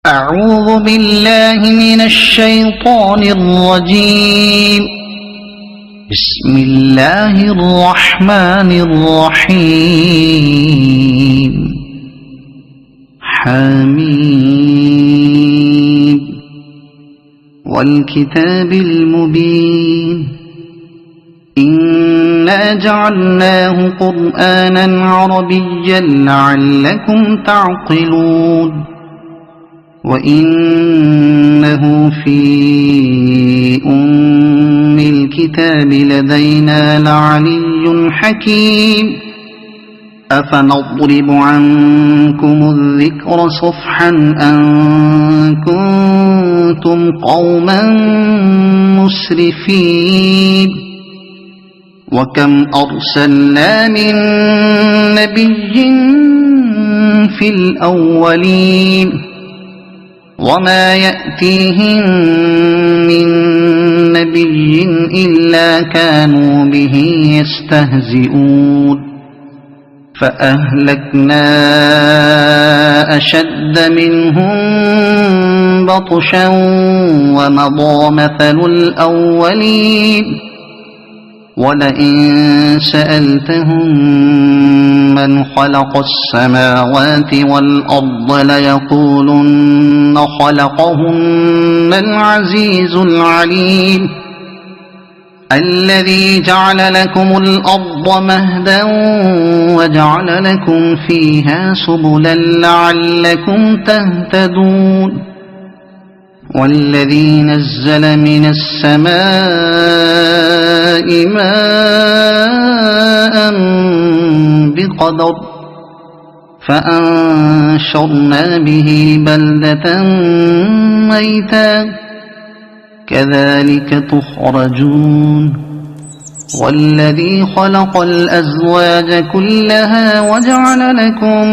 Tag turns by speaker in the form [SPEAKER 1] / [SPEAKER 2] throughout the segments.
[SPEAKER 1] أعوذ بالله من الشيطان الرجيم. بسم الله الرحمن الرحيم. حميم والكتاب المبين. إنا جعلناه قرآنا عربيا لعلكم تعقلون. وإنه في أم الكتاب لدينا لعلي حكيم. أفنضرب عنكم الذكر صفحا أن كنتم قوما مسرفين. وكم أرسلنا من نبي في الأولين وما يأتيهم من نبي إلا كانوا به يستهزئون. فأهلكنا أشد منهم بطشا ومضى مثل الأولين. ولئن سألتهم من خلق السماوات والأرض ليقولن خلقهن العزيز العليم. الذي جعل لكم الأرض مهدا وجعل لكم فيها سبلا لعلكم تهتدون. والذي نزل من السماء ماء بقدر فأنشرنا به بلدة ميتا كذلك تخرجون. والذي خلق الأزواج كلها وجعل لكم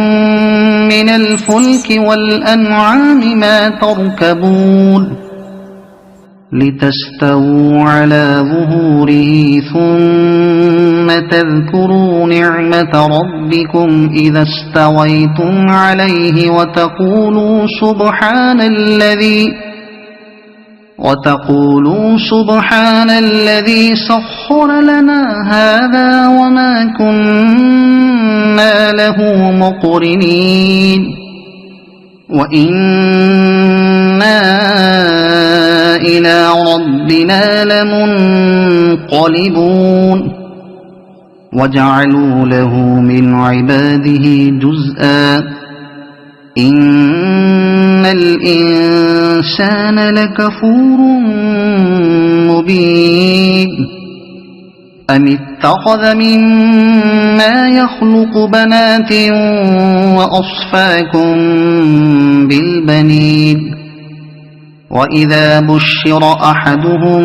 [SPEAKER 1] من الفلك والأنعام ما تركبون لتستووا على ظهوره ثم تذكروا نعمة ربكم إذا استويتم عليه وتقولوا سبحان الذي سخر لنا هذا وما كنا له مقرنين. وإنا إلى ربنا لمنقلبون. وجعلوا له من عباده جزءا. إن الإنسان لكفور مبين. أم اتخذ مما يخلق بنات وأصفاكم بالبنين. وإذا بشر أحدهم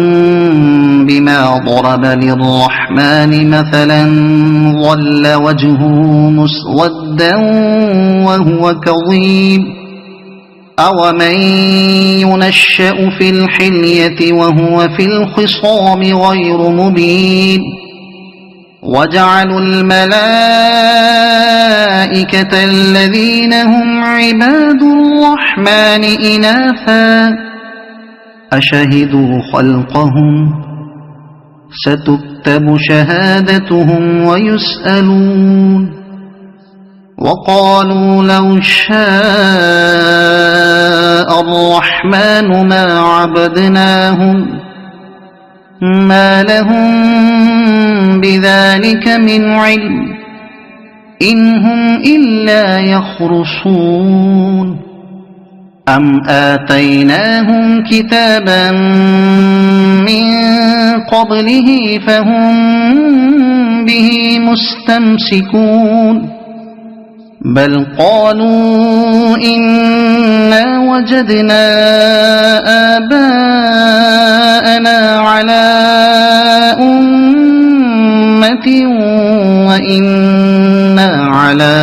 [SPEAKER 1] بما ضرب للرحمن مثلا ظل وجهه مسودا وهو كظيم. أومن ينشأ في الحلية وهو في الخصام غير مبين. وجعلوا الملائكة الذين هم عباد الرحمن إناثا أشهدوا خلقهم ستكتب شهادتهم ويسألون. وقالوا لو شاء الرحمن ما عبدناهم ما لهم بذلك من علم إن هم إلا يخرصون. أم آتيناهم كتابا من قبله فهم به مستمسكون. بل قالوا إنا وجدنا آباءنا على أمة وإنا على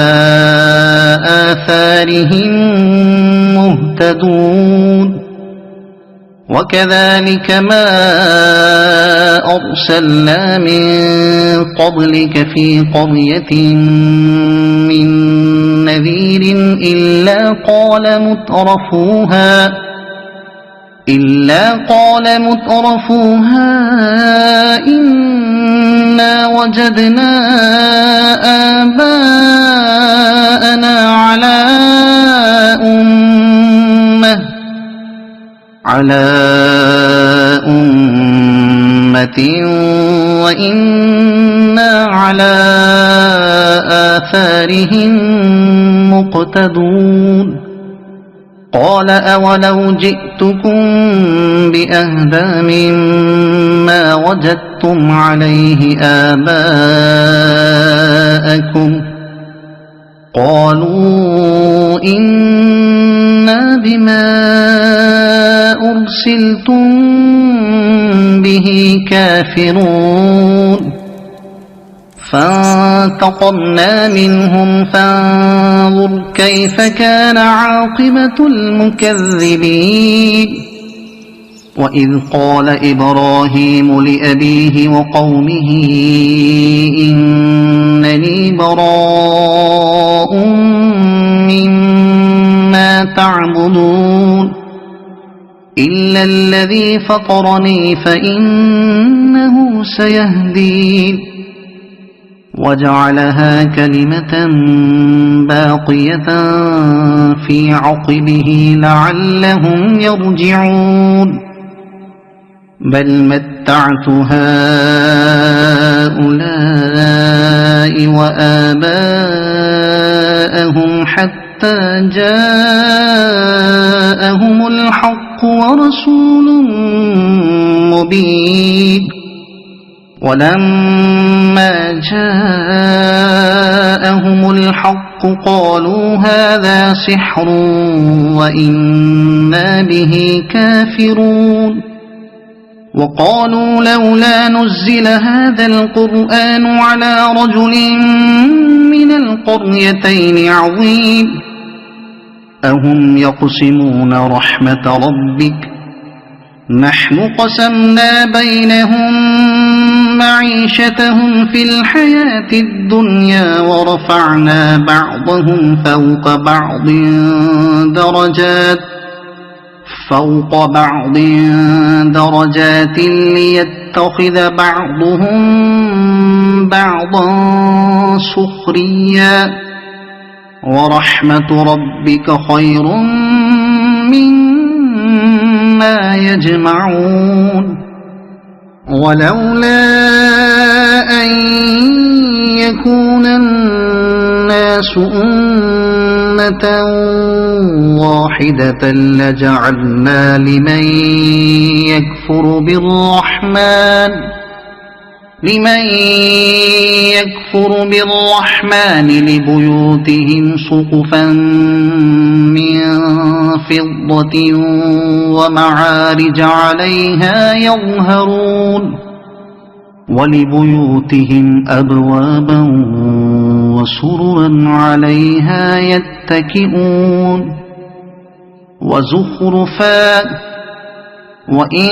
[SPEAKER 1] آثارهم مهتدون. وكذلك ما أرسلنا من قبلك في قرية من نذير إلا قال مترفوها إنا وجدنا آباءنا على أمة وإنا على آثارهم مقتدون قال أولو جئتكم بأهدى مما وجدتم عليه آباءكم قالوا إنا بما أرسلتم به كافرون فانتقمنا منهم فانظر كيف كان عاقبة المكذبين وإذ قال إبراهيم لأبيه وقومه إنني براء مما تعبدون إلا الذي فطرني فإنه سيهدين وجعلها كلمة باقية في عقبه لعلهم يرجعون بل متعت هؤلاء وآباءهم حتى جاءهم الحق ورسول مبين ولما جاءهم الحق قالوا هذا سحر وإنا به كافرون وقالوا لولا نزل هذا القرآن على رجل من القريتين عظيم أهم يقسمون رحمة ربك نحن قسمنا بينهم معيشتهم في الحياة الدنيا ورفعنا بعضهم فوق بعض درجات ليتخذ بعضهم بعضا سخريا ورحمة ربك خير مما يجمعون ولولا أن يكون الناس أمة واحدة لجعلنا لمن يكفر بالرحمن لبيوتهم سقفا من فضة ومعارج عليها يظهرون ولبيوتهم أبوابا وسررا عليها يتكئون وزخرفا وإن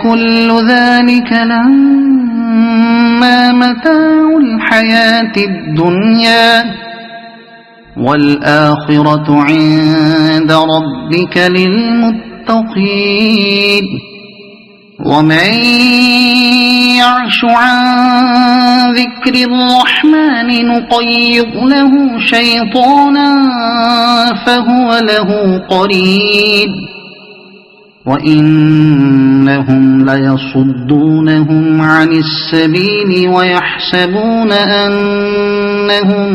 [SPEAKER 1] كل ذلك لما متاع الحياة الدنيا والآخرة عند ربك للمتقين ومن يعش عن ذكر الرحمن نقيض له شيطانا فهو له قرين وإنهم ليصدونهم عن السبيل ويحسبون أنهم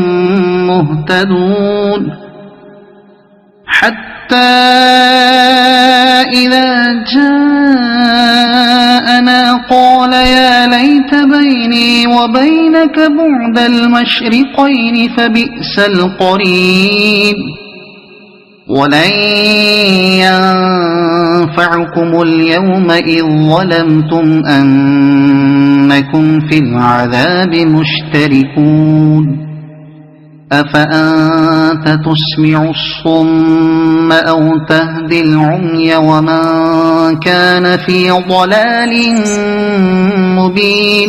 [SPEAKER 1] مهتدون حتى إذا جاءنا قال يا ليت بيني وبينك بعد المشرقين فبئس القرين ولن ينفعكم اليوم إذ ظلمتم أنكم في العذاب مشتركون أفأنت تسمع الصم أو تهدي العمي ومن كان في ضلال مبين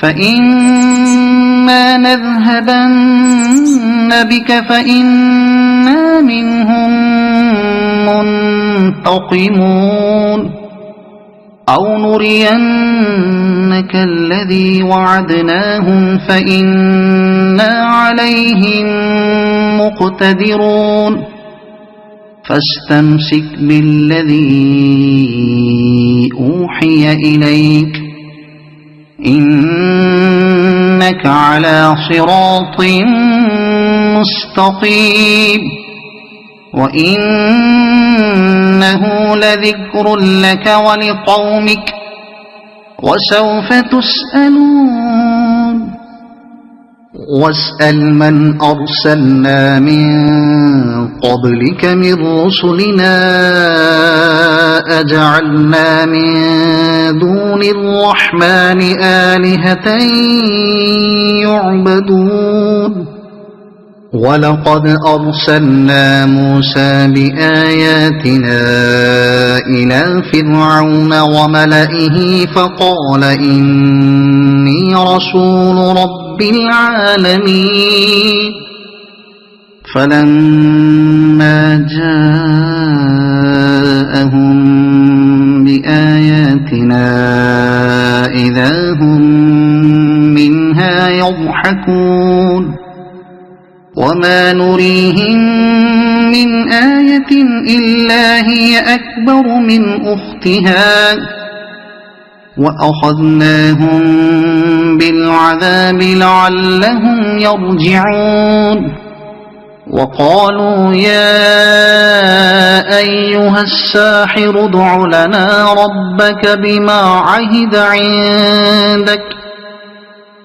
[SPEAKER 1] فإما فإما نذهبن بك فإنا منهم منتقمون أو نرينك الذي وعدناهم فإنا عليهم مقتدرون فاستمسك بالذي أوحي إليك إنك على صراط مستقيم وإنه لذكر لك ولقومك وسوف تسألون واسأل من أرسلنا من قبلك من رسلنا أجعلنا من دون الرحمن آلهة يعبدون ولقد أرسلنا موسى بآياتنا إلى فرعون وملئه فقال إني رسول رب العالمين فلما جاءهم بآياتنا إذا هم منها يضحكون وما نريهم من آية إلا هي أكبر من أختها وأخذناهم بالعذاب لعلهم يرجعون وقالوا يا أيها الساحر ادع لنا ربك بما عهد عندك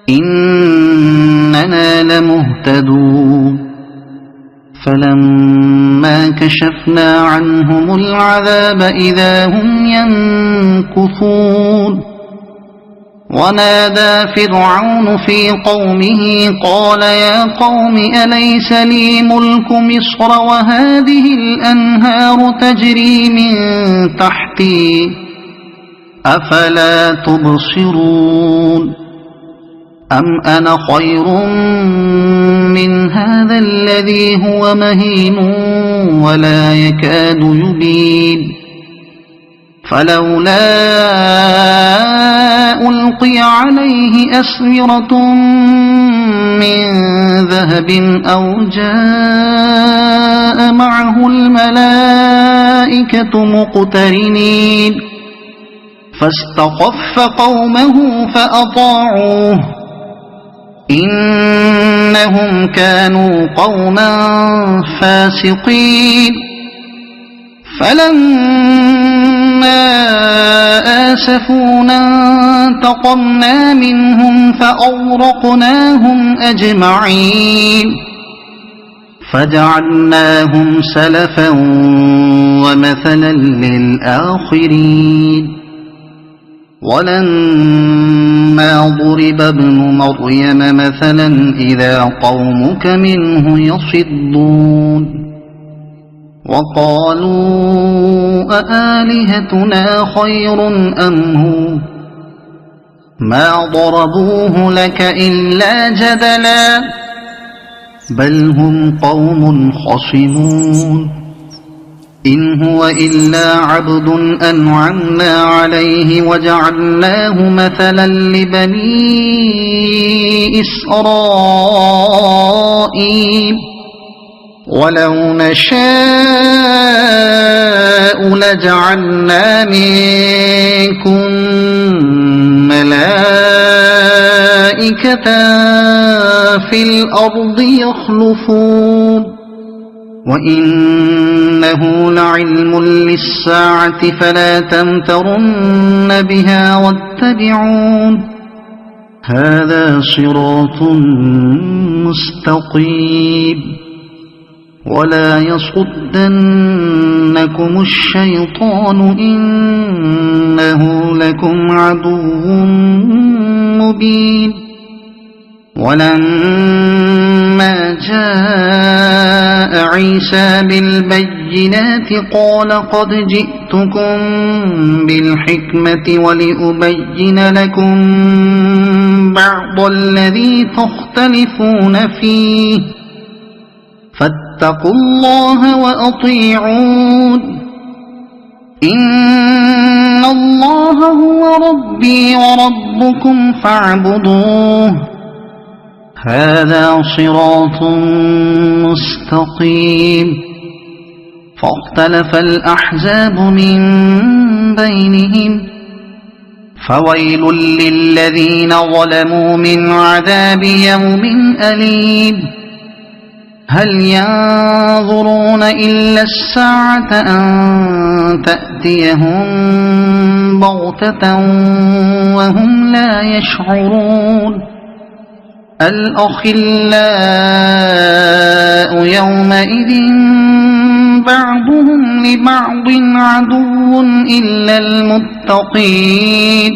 [SPEAKER 1] إننا لمهتدون فلما كشفنا عنهم العذاب إذا هم ينكثون ونادى فرعون في قومه قال يا قوم أليس لي ملك مصر وهذه الأنهار تجري من تحتي أفلا تبصرون أم أنا خير من هذا الذي هو مهين ولا يكاد يبين فلولا ألقي عليه أسورة من ذهب أو جاء معه الملائكة مقترنين فاستخف قومه فأطاعوه إنهم كانوا قوما فاسقين فلما آسفونا انتقمنا منهم فأغرقناهم أجمعين فجعلناهم سلفا ومثلا للآخرين ولما ضرب ابن مريم مثلا إذا قومك منه يصدون وقالوا أآلهتنا خير أم هو ما ضربوه لك إلا جدلا بل هم قوم خصمون إن هو إلا عبد أنعمنا عليه وجعلناه مثلا لبني إسرائيل ولو نشاء لجعلنا منكم ملائكة في الأرض يخلفون وإنه لعلم للساعة فلا تمترن بها واتبعون هذا صراط مستقيم ولا يصدنكم الشيطان إنه لكم عدو مبين ولما جاء عيسى بالبينات قال قد جئتكم بالحكمة ولأبين لكم بعض الذي تختلفون فيه فاتقوا الله وأطيعون إن الله هو ربي وربكم فاعبدوه هذا صراط مستقيم فاختلف الأحزاب من بينهم فويل للذين ظلموا من عذاب يوم أليم هل ينظرون إلا الساعة أن تأتيهم بغتة وهم لا يشعرون الأخلاء يومئذ بعضهم لبعض عدو إلا المتقين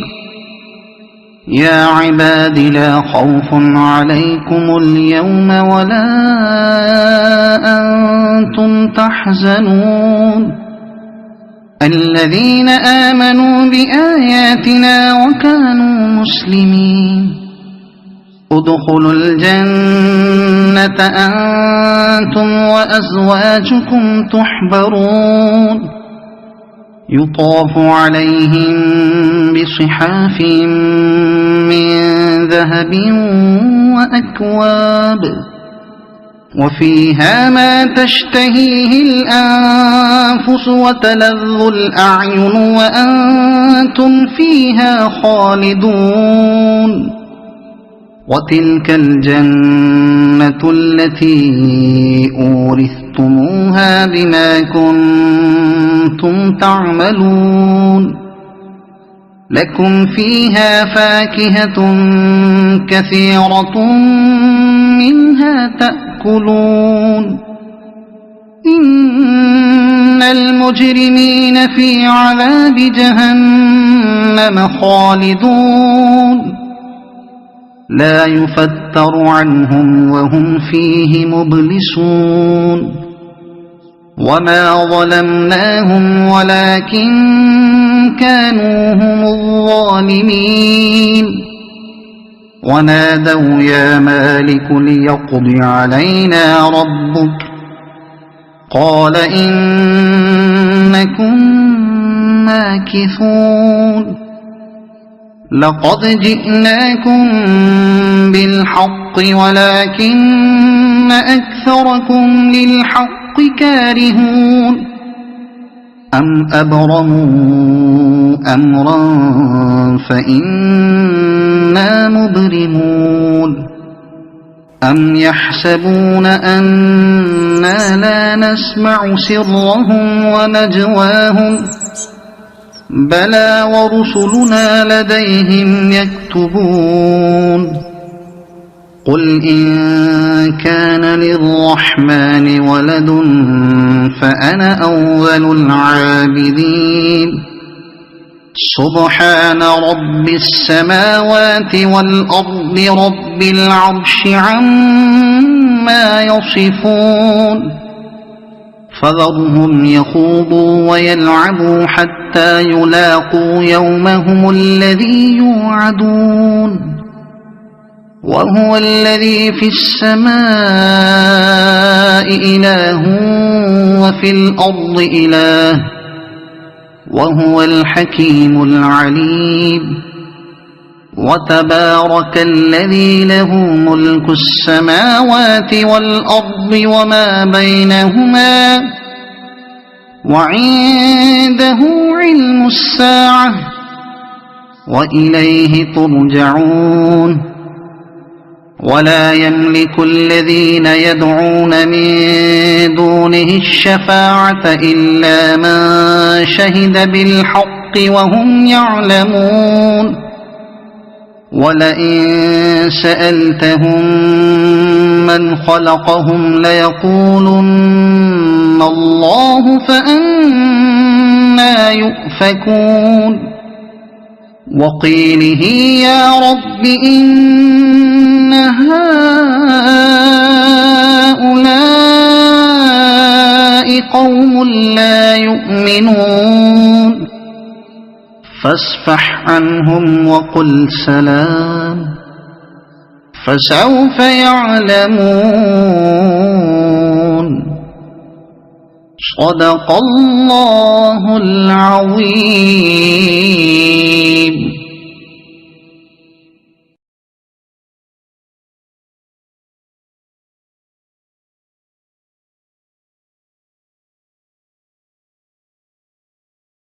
[SPEAKER 1] يا عباد لا خوف عليكم اليوم ولا أنتم تحزنون الذين آمنوا بآياتنا وكانوا مسلمين ادخلوا الجنة أنتم وأزواجكم تحبرون يطاف عليهم بصحاف من ذهب وأكواب وفيها ما تشتهيه الأنفس وتلذ الأعين وأنتم فيها خالدون وتلك الجنة التي أورثتموها بما كنتم تعملون لكم فيها فاكهة كثيرة منها تأكلون إن المجرمين في عذاب جهنم خالدون لا يفتر عنهم وهم فيه مبلسون وما ظلمناهم ولكن كانوا هم الظالمين ونادوا يا مالك ليقض علينا ربك قال إنكم ماكثون لقد جئناكم بالحق ولكن أكثركم للحق كارهون أم أبرموا أمرا فإنا مبرمون أم يحسبون أنا لا نسمع سرهم ونجواهم بلى ورسلنا لديهم يكتبون قل إن كان للرحمن ولد فأنا أول العابدين سبحان رب السماوات والأرض رب العرش عما يصفون فذرهم يخوضوا ويلعبوا حتى يلاقوا يومهم الذي يوعدون وهو الذي في السماء إله وفي الأرض إله وهو الحكيم العليم وتبارك الذي له ملك السماوات والأرض وما بينهما وعنده علم الساعة وإليه ترجعون ولا يملك الذين يدعون من دونه الشفاعة إلا من شهد بالحق وهم يعلمون ولئن سألتهم من خلقهم ليقولن الله فأنى يؤفكون وقيله يا رب إن هؤلاء قوم لا يؤمنون فاصفح عنهم وقل سلام فسوف يعلمون. صدق الله العظيم.